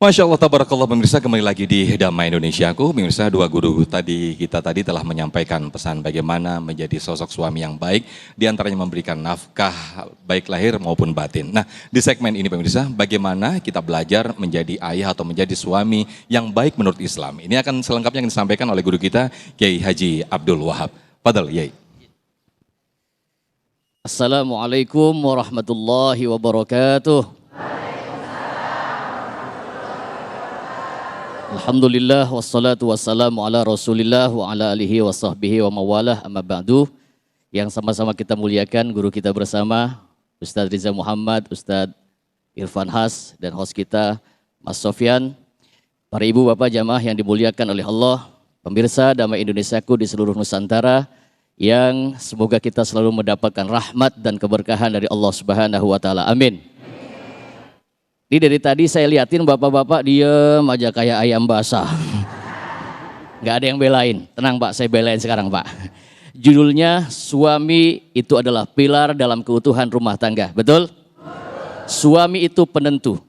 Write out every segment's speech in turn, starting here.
Masya Allah, tabarakallah pemirsa, kembali lagi di Damai Indonesiaku. Pemirsa, dua guru kita tadi telah menyampaikan pesan bagaimana menjadi sosok suami yang baik, diantaranya memberikan nafkah baik lahir maupun batin. Nah, di segmen ini pemirsa, bagaimana kita belajar menjadi ayah atau menjadi suami yang baik menurut Islam. Ini akan selengkapnya yang disampaikan oleh guru kita, Kiai Haji Abdul Wahab. Fadal, Yai. Assalamualaikum warahmatullahi wabarakatuh. Alhamdulillah wassalatu wassalamu ala rasulillah wa ala alihi wa sahbihi wa mawalah amma ba'du. Yang sama-sama kita muliakan guru kita bersama Ustadz Riza Muhammad, Ustadz Irfan Has dan host kita Mas Sofyan. Para ibu bapak jamaah yang dimuliakan oleh Allah, pemirsa Damai Indonesiaku di seluruh Nusantara, yang semoga kita selalu mendapatkan rahmat dan keberkahan dari Allah Subhanahu wa taala. Amin. Ini dari tadi saya liatin bapak-bapak diem aja kayak ayam basah. Nggak ada yang belain. Tenang Pak, saya belain sekarang Pak. Judulnya suami itu adalah pilar dalam keutuhan rumah tangga. Betul? Suami itu penentu.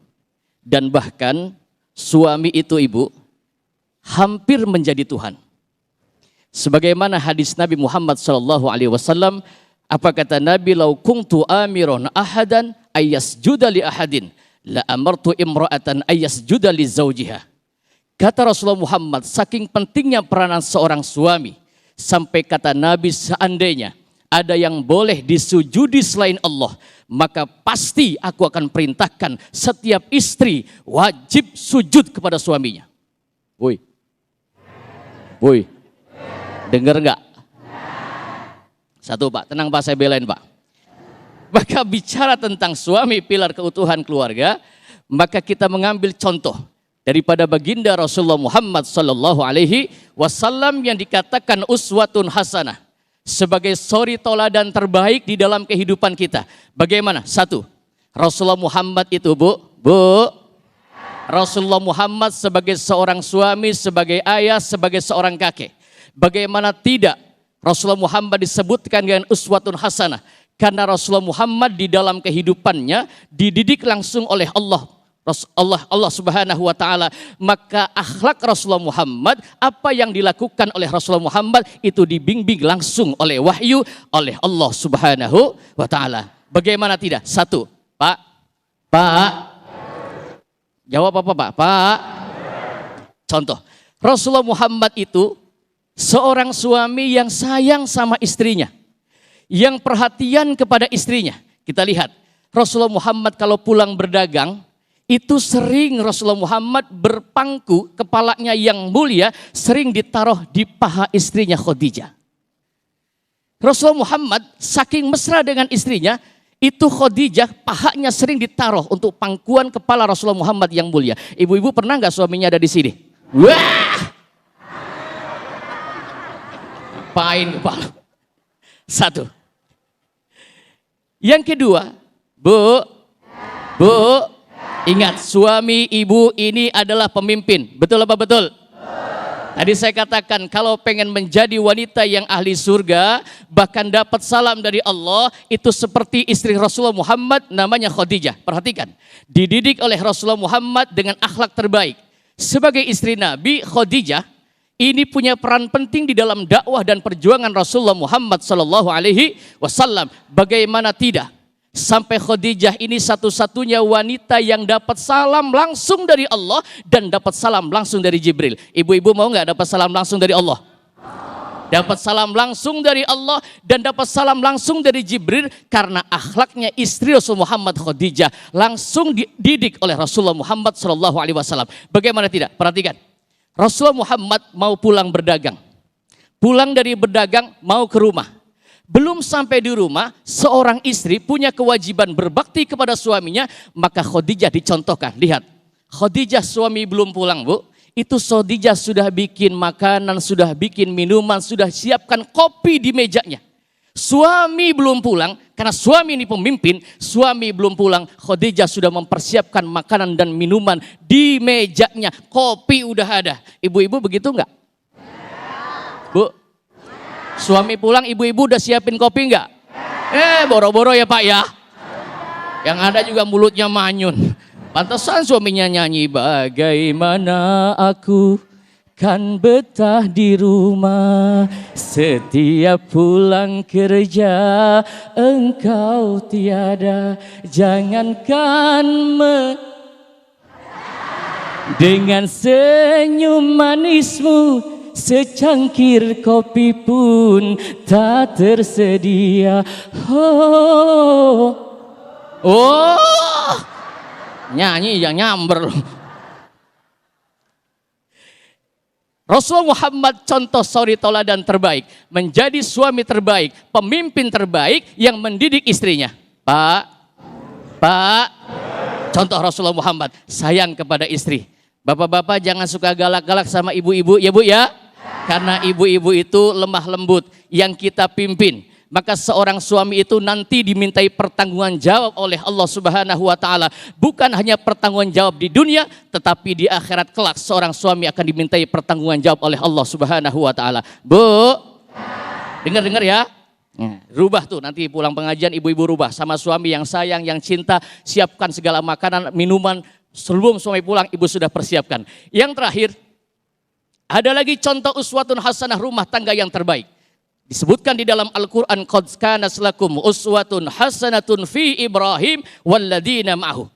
Dan bahkan suami itu ibu hampir menjadi Tuhan. Sebagaimana hadis Nabi Muhammad SAW, apa kata Nabi? Lau kuntu amiron ahadan ayyasjuda li ahadin la amartu imra'atan ayyasjuda li zawjiha. Kata Rasulullah Muhammad, saking pentingnya peranan seorang suami, sampai kata Nabi, seandainya ada yang boleh disujudi selain Allah, maka pasti aku akan perintahkan setiap istri wajib sujud kepada suaminya. Woi, woi, dengar enggak? Satu Pak, tenang Pak, saya belain Pak. Maka bicara tentang suami pilar keutuhan keluarga, maka kita mengambil contoh daripada baginda Rasulullah Muhammad sallallahu alaihi wasallam yang dikatakan uswatun hasanah sebagai suri toladan terbaik di dalam kehidupan kita. Bagaimana? Satu, Rasulullah Muhammad itu Bu, Rasulullah Muhammad sebagai seorang suami, sebagai ayah, sebagai seorang kakek. Bagaimana tidak Rasulullah Muhammad disebutkan dengan uswatun hasanah? Karena Rasulullah Muhammad di dalam kehidupannya dididik langsung oleh Allah Subhanahu wa taala. Maka akhlak Rasulullah Muhammad, apa yang dilakukan oleh Rasulullah Muhammad itu dibimbing langsung oleh wahyu oleh Allah Subhanahu wa taala. Bagaimana tidak? Satu, Pak. Jawab apa Pak? Contoh, Rasulullah Muhammad itu seorang suami yang sayang sama istrinya, yang perhatian kepada istrinya. Kita lihat Rasulullah Muhammad kalau pulang berdagang, itu sering Rasulullah Muhammad berpangku, kepalanya yang mulia sering ditaruh di paha istrinya Khadijah. Rasulullah Muhammad saking mesra dengan istrinya, itu Khadijah pahanya sering ditaruh untuk pangkuan kepala Rasulullah Muhammad yang mulia. Ibu-ibu pernah nggak suaminya ada di sini? Wah, pain kepala. Satu. Yang kedua, Bu, ingat suami ibu ini adalah pemimpin. Betul apa betul? Tadi saya katakan kalau pengen menjadi wanita yang ahli surga, bahkan dapat salam dari Allah, itu seperti istri Rasulullah Muhammad namanya Khadijah. Perhatikan, dididik oleh Rasulullah Muhammad dengan akhlak terbaik. Sebagai istri Nabi, Khadijah ini punya peran penting di dalam dakwah dan perjuangan Rasulullah Muhammad sallallahu alaihi wasallam. Bagaimana tidak? Sampai Khadijah ini satu-satunya wanita yang dapat salam langsung dari Allah dan dapat salam langsung dari Jibril. Ibu-ibu mau nggak dapat salam langsung dari Allah? Dapat salam langsung dari Allah dan dapat salam langsung dari Jibril karena akhlaknya istri Rasul Muhammad Khadijah langsung dididik oleh Rasulullah Muhammad sallallahu alaihi wasallam. Bagaimana tidak? Perhatikan. Rasulullah Muhammad mau pulang berdagang. Pulang dari berdagang mau ke rumah. Belum sampai di rumah, seorang istri punya kewajiban berbakti kepada suaminya, maka Khadijah dicontohkan. Lihat, Khadijah suami belum pulang Bu, itu Khadijah sudah bikin makanan, sudah bikin minuman, sudah siapkan kopi di mejanya. Suami belum pulang, karena suami ini pemimpin, suami belum pulang, Khadijah sudah mempersiapkan makanan dan minuman di mejanya, kopi udah ada. Ibu-ibu begitu enggak? Bu, suami pulang ibu-ibu udah siapin kopi enggak? Boro-boro ya Pak ya. Yang ada juga mulutnya manyun. Pantesan suaminya nyanyi, bagaimana aku kan betah di rumah, setiap pulang kerja engkau tiada, jangankan dengan senyum manismu, secangkir kopi pun tak tersedia. Oh, nyanyi yang nyamber. Rasulullah Muhammad contoh suri tauladan terbaik, menjadi suami terbaik, pemimpin terbaik yang mendidik istrinya. Pak, contoh Rasulullah Muhammad sayang kepada istri. Bapak-bapak jangan suka galak-galak sama ibu-ibu ya Bu ya. Karena ibu-ibu itu lemah lembut yang kita pimpin. Maka seorang suami itu nanti dimintai pertanggungan jawab oleh Allah Subhanahu wa taala. Bukan hanya pertanggungan jawab di dunia, tetapi di akhirat kelak seorang suami akan dimintai pertanggungan jawab oleh Allah Subhanahu wa taala. Bu, dengar-dengar ya. Rubah tuh nanti pulang pengajian ibu-ibu rubah sama suami yang sayang, yang cinta, siapkan segala makanan, minuman sebelum suami pulang ibu sudah persiapkan. Yang terakhir, ada lagi contoh uswatun hasanah rumah tangga yang terbaik. Disebutkan di dalam Al-Quran, qad kana lakum uswatun hasanatun fi Ibrahim walladzina ma'ahu.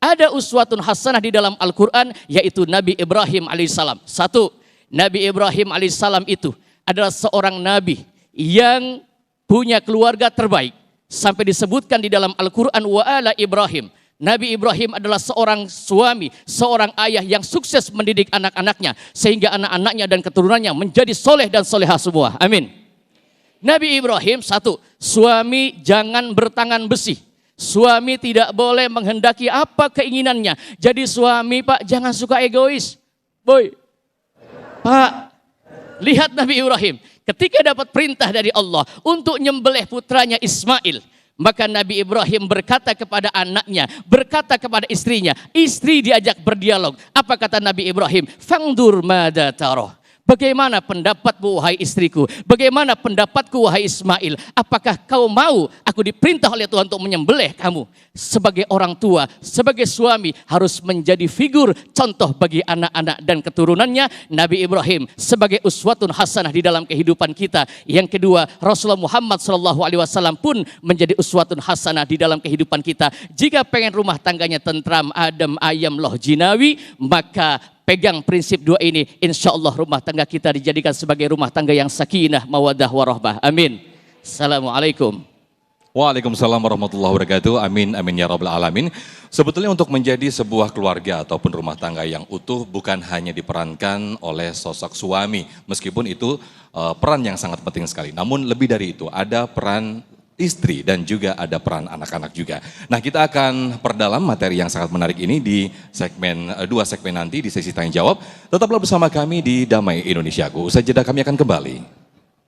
Ada uswatun hasanah di dalam Al-Quran, yaitu Nabi Ibrahim alaihissalam. Satu, Nabi Ibrahim alaihissalam itu adalah seorang nabi yang punya keluarga terbaik. Sampai disebutkan di dalam Al-Quran, wa ala Ibrahim. Nabi Ibrahim adalah seorang suami, seorang ayah yang sukses mendidik anak-anaknya. Sehingga anak-anaknya dan keturunannya menjadi soleh dan soleha semua. Amin. Nabi Ibrahim, satu, suami jangan bertangan besi. Suami tidak boleh menghendaki apa keinginannya. Jadi suami Pak jangan suka egois. Boy, Pak, lihat Nabi Ibrahim. Ketika dapat perintah dari Allah untuk nyembelih putranya Ismail. Maka Nabi Ibrahim berkata kepada anaknya, berkata kepada istrinya. Istri diajak berdialog. Apa kata Nabi Ibrahim? Fangdur mada taroh. Bagaimana pendapatmu wahai istriku? Bagaimana pendapatku wahai Ismail? Apakah kau mau aku diperintah oleh Tuhan untuk menyembelih kamu? Sebagai orang tua, sebagai suami harus menjadi figur contoh bagi anak-anak dan keturunannya. Nabi Ibrahim sebagai uswatun hasanah di dalam kehidupan kita. Yang kedua, Rasulullah Muhammad SAW pun menjadi uswatun hasanah di dalam kehidupan kita. Jika pengen rumah tangganya tentram, adem, ayam, loh jinawi, maka pegang prinsip dua ini, insya Allah rumah tangga kita dijadikan sebagai rumah tangga yang sakinah, mawadah, warahmah. Amin. Assalamualaikum. Waalaikumsalam warahmatullahi wabarakatuh. Amin, amin ya rabbal alamin. Sebetulnya untuk menjadi sebuah keluarga ataupun rumah tangga yang utuh bukan hanya diperankan oleh sosok suami. Meskipun itu peran yang sangat penting sekali. Namun lebih dari itu ada peran istri dan juga ada peran anak-anak juga. Nah, kita akan perdalam materi yang sangat menarik ini di segmen dua segmen nanti di sesi tanya jawab. Tetaplah bersama kami di Damai Indonesiaku. Usai jeda kami akan kembali.